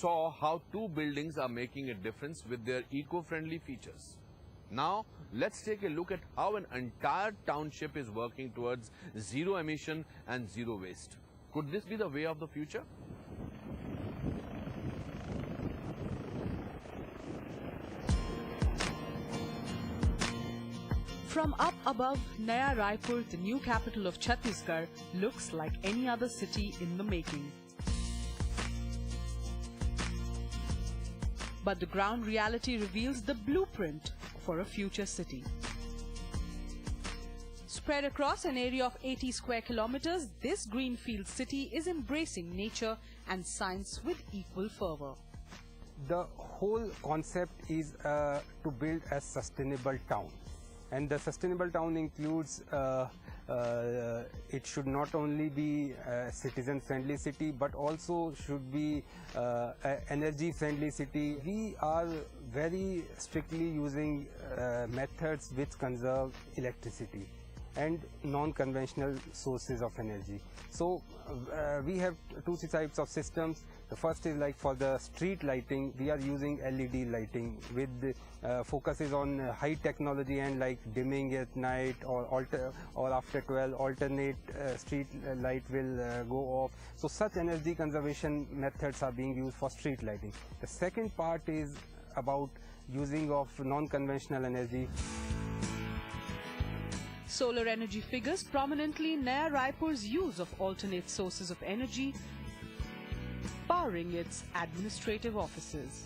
saw how two buildings are making a difference with their eco-friendly features. Now, let's take a look at how an entire township is working towards zero emission and zero waste. Could this be the way of the future? From up above, Naya Raipur, the new capital of Chhattisgarh, looks like any other city in the making. But the ground reality reveals the blueprint for a future city. Spread across an area of 80 square kilometers, this greenfield city is embracing nature and science with equal fervor. The whole concept is to build a sustainable town. And the sustainable town includes, it should not only be a citizen-friendly city, but also should be an energy-friendly city. We are very strictly using methods which conserve electricity and non-conventional sources of energy. So we have two types of systems. The first is like for the street lighting, we are using LED lighting with focuses on high technology and like dimming at night or after 12, alternate street light will go off. So such energy conservation methods are being used for street lighting. The second part is about using of non-conventional energy. Solar energy figures prominently in Naya Raipur's use of alternate sources of energy, powering its administrative offices.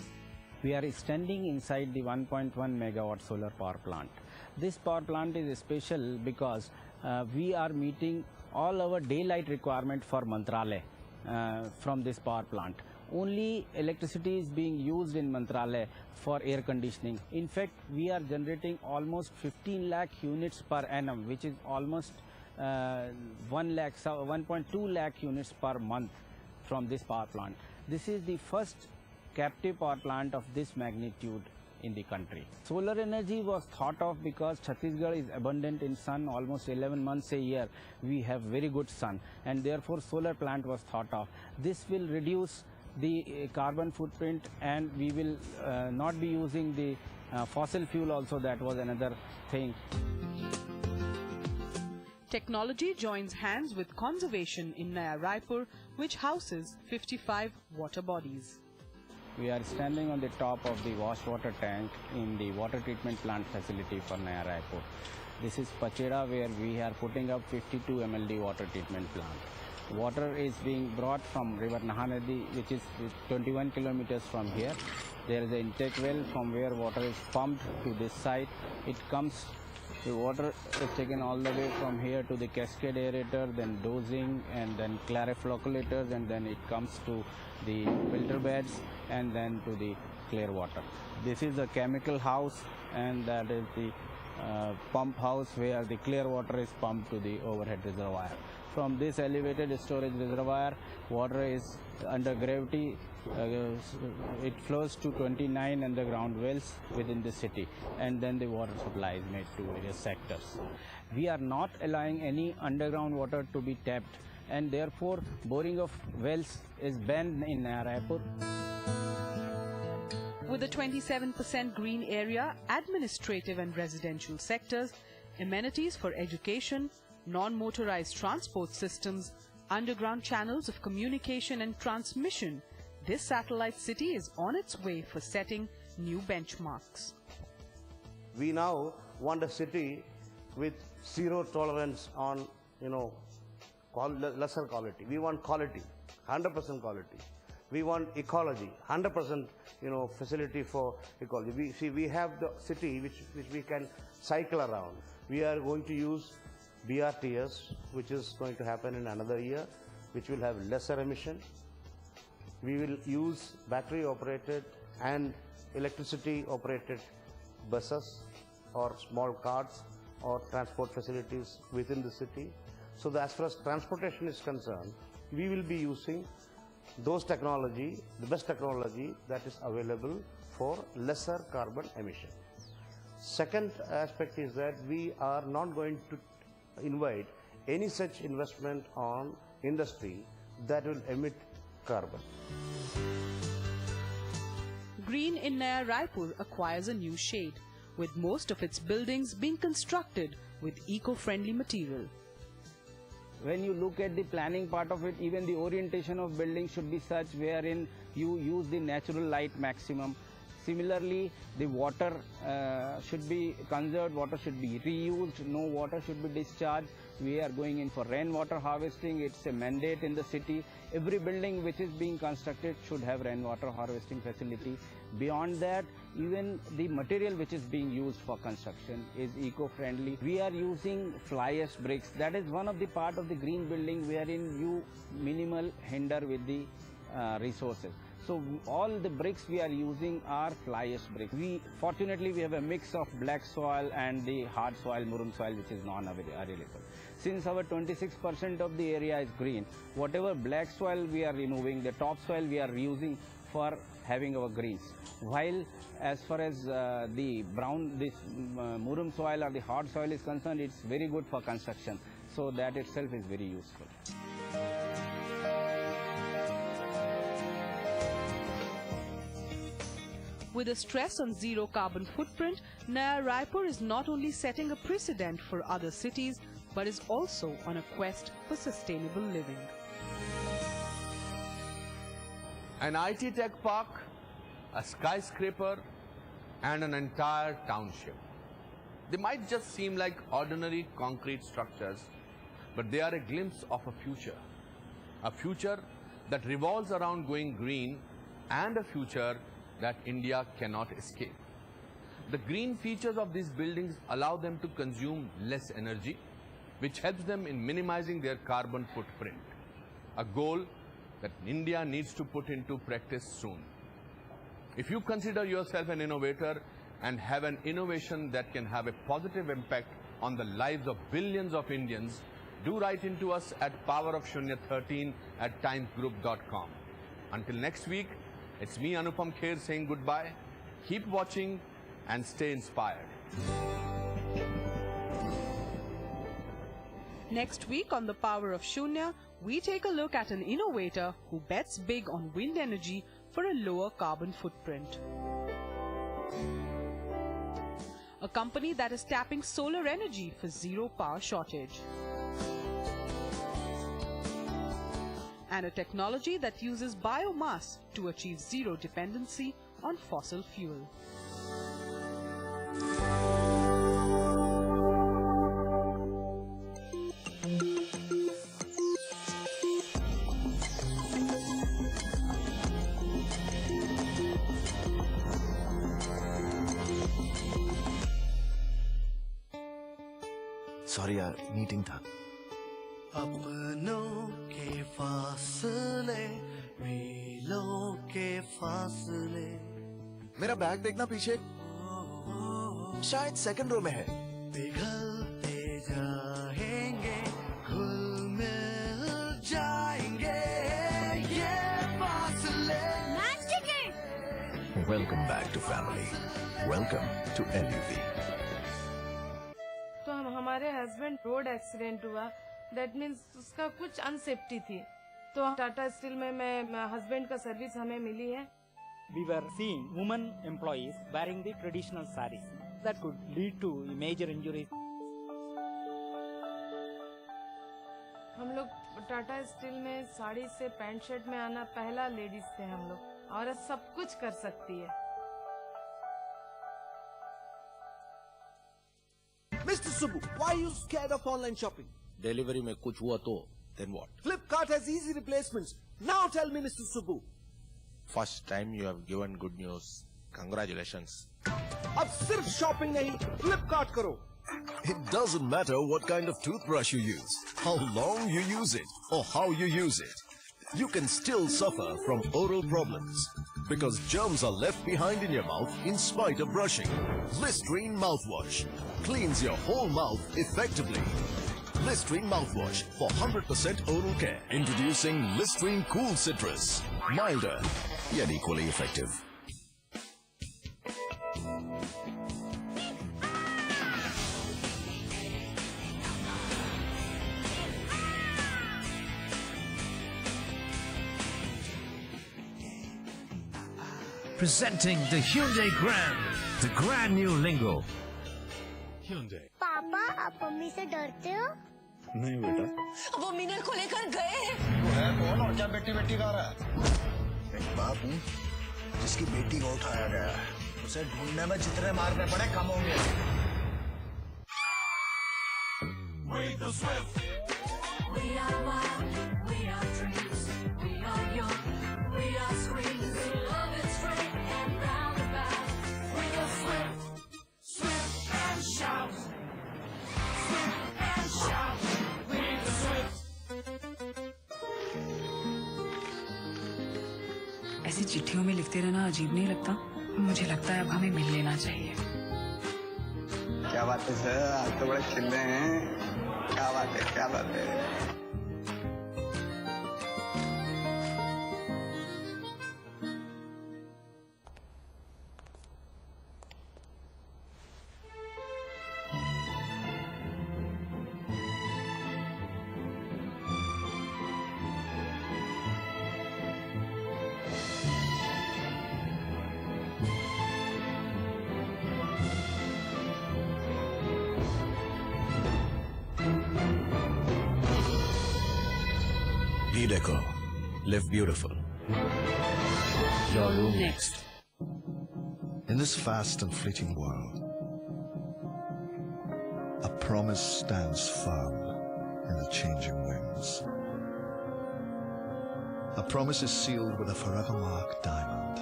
We are standing inside the 1.1 megawatt solar power plant. This power plant is special because we are meeting all our daylight requirement for Mantralaya from this power plant. Only electricity is being used in Mantralaya for air conditioning. In fact, we are generating almost 15 lakh units per annum, which is almost 1.2 lakh units per month from this power plant. This is the first captive power plant of this magnitude in the country. Solar energy was thought of because Chhattisgarh is abundant in sun, almost 11 months a year. We have very good sun, and therefore solar plant was thought of. This will reduce the carbon footprint, and we will not be using the fossil fuel also. That was another thing. Technology joins hands with conservation in Naya Raipur, which houses 55 water bodies. We are standing on the top of the wastewater tank in the water treatment plant facility for Naya Raipur. This is Pacheda, where we are putting up 52 MLD water treatment plant. Water is being brought from river Nahanadi, which is 21 kilometers from here. There is an intake well from where water is pumped to this site. It comes, the water is taken all the way from here to the cascade aerator, then dosing, and then clariflocculators, and then it comes to the filter beds, and then to the clear water. This is the chemical house, and that is the pump house where the clear water is pumped to the overhead reservoir. From this elevated storage reservoir, water is under gravity. It flows to 29 underground wells within the city, and then the water supply is made to various sectors. We are not allowing any underground water to be tapped, and therefore boring of wells is banned in Naya Raipur. With a 27% green area, administrative and residential sectors, amenities for education, non-motorized transport systems, underground channels of communication and transmission, this satellite city is on its way for setting new benchmarks. We now want a city with zero tolerance on, lesser quality. We want quality, 100% quality. We want ecology, 100% facility for ecology. We have the city which we can cycle around. We are going to use BRTS, which is going to happen in another year, which will have lesser emission. We will use battery operated and electricity operated buses or small carts or transport facilities within the city. So as far as transportation is concerned, we will be using those technology, the best technology that is available for lesser carbon emission. Second aspect is that we are not going to invite any such investment on industry that will emit carbon. green in Naya Raipur acquires a new shade, with most of its buildings being constructed with eco-friendly material. When you look at the planning part of it, even the orientation of buildings should be such wherein you use the natural light maximum. Similarly, the water should be conserved, water should be reused, no water should be discharged. We are going in for rainwater harvesting. It's a mandate in the city. Every building which is being constructed should have rainwater harvesting facility. Beyond that, even the material which is being used for construction is eco-friendly. We are using fly ash bricks. That is one of the part of the green building wherein you minimal hinder with the resources. So all the bricks we are using are fly ash bricks. Fortunately we have a mix of black soil and the hard soil, murum soil, which is non-available. Since our 26% of the area is green, whatever black soil we are removing, the topsoil we are using for having our greens. While as far as the brown, this murum soil or the hard soil is concerned, it's very good for construction. So that itself is very useful. With a stress on zero carbon footprint, Naya Raipur is not only setting a precedent for other cities, but is also on a quest for sustainable living. An IT tech park, a skyscraper, and an entire township. They might just seem like ordinary concrete structures, but they are a glimpse of a future that revolves around going green, and a future that India cannot escape. The green features of these buildings allow them to consume less energy, which helps them in minimizing their carbon footprint, a goal that India needs to put into practice soon. If you consider yourself an innovator and have an innovation that can have a positive impact on the lives of billions of Indians, do write into us at powerof013@timesgroup.com. Until next week, it's me, Anupam Kher, saying goodbye. Keep watching and stay inspired. Next week on The Power of Shunya, we take a look at an innovator who bets big on wind energy for a lower carbon footprint. A company that is tapping solar energy for zero power shortage. And a technology that uses biomass to achieve zero dependency on fossil fuel. Sorry यार meeting था। अपनों के फासले मीलों के फासले। मेरा bag देखना पीछे, शायद सेकंड रो में है। पिघलते जाएंगे, घुल मिल जाएंगे ये फासले। Match ticket. Welcome back to family, welcome to LUV। तो हमारे हस्बैंड रोड एक्सीडेंट हुआ, दैट मीन्स उसका कुछ अनसेफ्टी थी, तो टाटा स्टील में मैं हस्बैंड का सर्विस हमें मिली है। We were seeing women employees wearing the traditional sarees that could lead to major injuries. हम लोग टाटा स्टील में साड़ी से पैंट शर्ट में आना पहला लेडीज थे हम लोग। औरत सब कुछ कर सकती है। Mr. Subbu, why are you scared of online shopping? Delivery में कुछ हुआ तो then what? Flipkart has easy replacements. Now tell me, Mr. Subbu. First time you have given good news. Congratulations. अब सिर्फ शॉपिंग नहीं, Flipkart करो। It doesn't matter what kind of toothbrush you use, how long you use it, or how you use it. You can still suffer from oral problems because germs are left behind in your mouth in spite of brushing. Listerine mouthwash cleans your whole mouth effectively. Listerine mouthwash for 100% oral care. Introducing Listerine Cool Citrus. Milder, yet equally effective. Presenting the Hyundai Grand, the grand new lingo. Hyundai. पापा आप mummy से डरते हो? नहीं बेटा। वो मीनल को लेकर गए हैं। वो है कौन और क्या बेटी बेटी गा रहा है? एक बाप हूँ जिसकी बेटी को उठाया गया है। उसे ढूंढने में जितने मारने पड़े कम होंगे। We are wild, we are dreams, we are young, we are screams, love is free and roundabout. We are swift, swift and shout, swift and shout. We are swift. ऐसी चिट्ठियों में लिखते रहना अजीब नहीं लगता? मुझे लगता है अब हमें मिल लेना चाहिए। क्या बात है सर, आज तो बड़े खिल रहे हैं। क्या बात है, क्या बात है। Deco. Live beautiful. Your room next. In this fast and fleeting world, a promise stands firm in the changing winds. A promise is sealed with a forever mark diamond.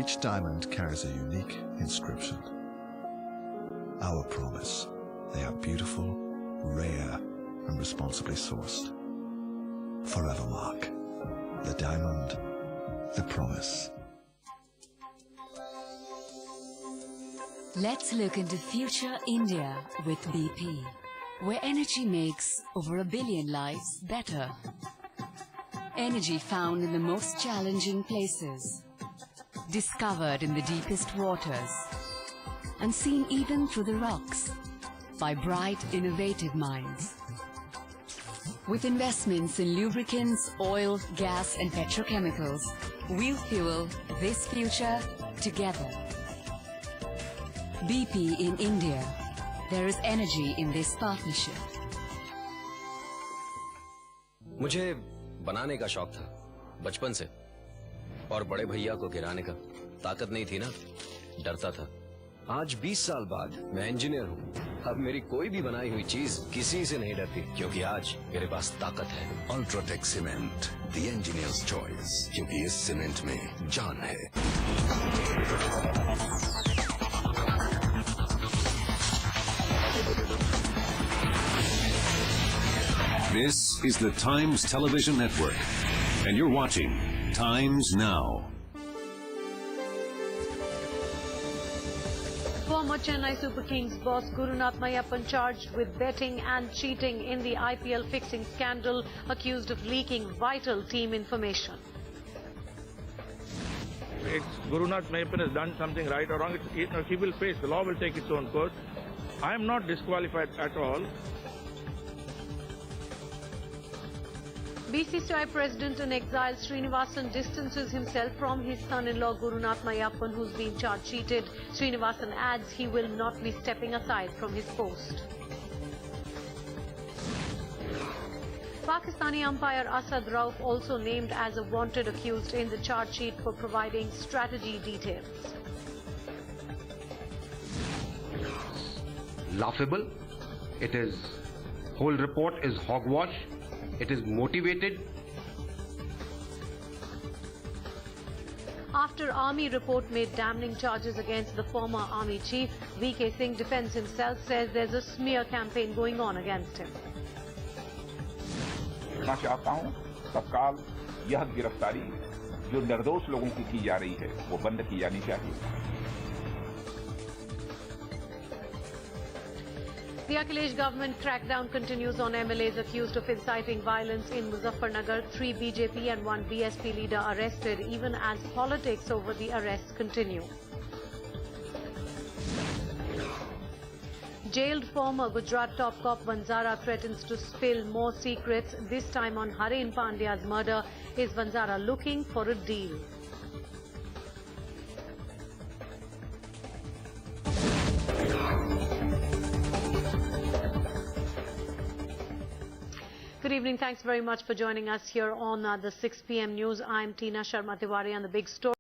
Each diamond carries a unique inscription. Our promise. They are beautiful, rare, and responsibly sourced. Forever mark. The diamond. The promise. Let's look into future India with BP, where energy makes over 1 billion lives better. Energy found in the most challenging places, discovered in the deepest waters, and seen even through the rocks by bright, innovative minds. With investments in lubricants, oil, gas, and petrochemicals, we'll fuel this future together. BP in India. There is energy in this partnership. मुझे बनाने का शौक था बचपन से, और बड़े भैया को गिराने का। ताकत नहीं थी ना, डरता था। आज 20 साल बाद मैं इंजीनियर हूँ। अब मेरी कोई भी बनाई हुई चीज किसी से नहीं डरती, क्योंकि आज मेरे पास ताकत है। Ultratech Cement, the engineer's choice, क्योंकि इस सीमेंट में जान है। This is the Times Television Network, and you're watching Times Now. Former Chennai Super Kings boss Gurunath Mayappan charged with betting and cheating in the IPL fixing scandal, accused of leaking vital team information. Gurunath Mayappan has done something right or wrong. He will face, the law will take its own course. I am not disqualified at all. BCCI President in exile Srinivasan distances himself from his son-in-law Gurunath Mayappan, who's been charged cheated. Srinivasan adds he will not be stepping aside from his post. Pakistani umpire Asad Rauf also named as a wanted accused in the charge sheet for providing strategy details. Laughable. It is, whole report is hogwash. It is motivated. After Army report made damning charges against the former Army chief, VK Singh defends himself, says there's a smear campaign going on against him. मैं चाहता हूं तत्काल यह गिरफ्तारी जो निर्दोष लोगों की जा रही है वो बंद की जानी चाहिए। The Akhilesh government crackdown continues on MLAs accused of inciting violence in Muzaffarnagar. 3 BJP and 1 BSP leader arrested, even as politics over the arrests continue. Jailed former Gujarat top cop Vanzara threatens to spill more secrets, this time on Harin Pandya's murder. Is Vanzara looking for a deal? Good evening. Thanks very much for joining us here on the 6 p.m. news. I'm Tina Sharma Tiwari, and the big story.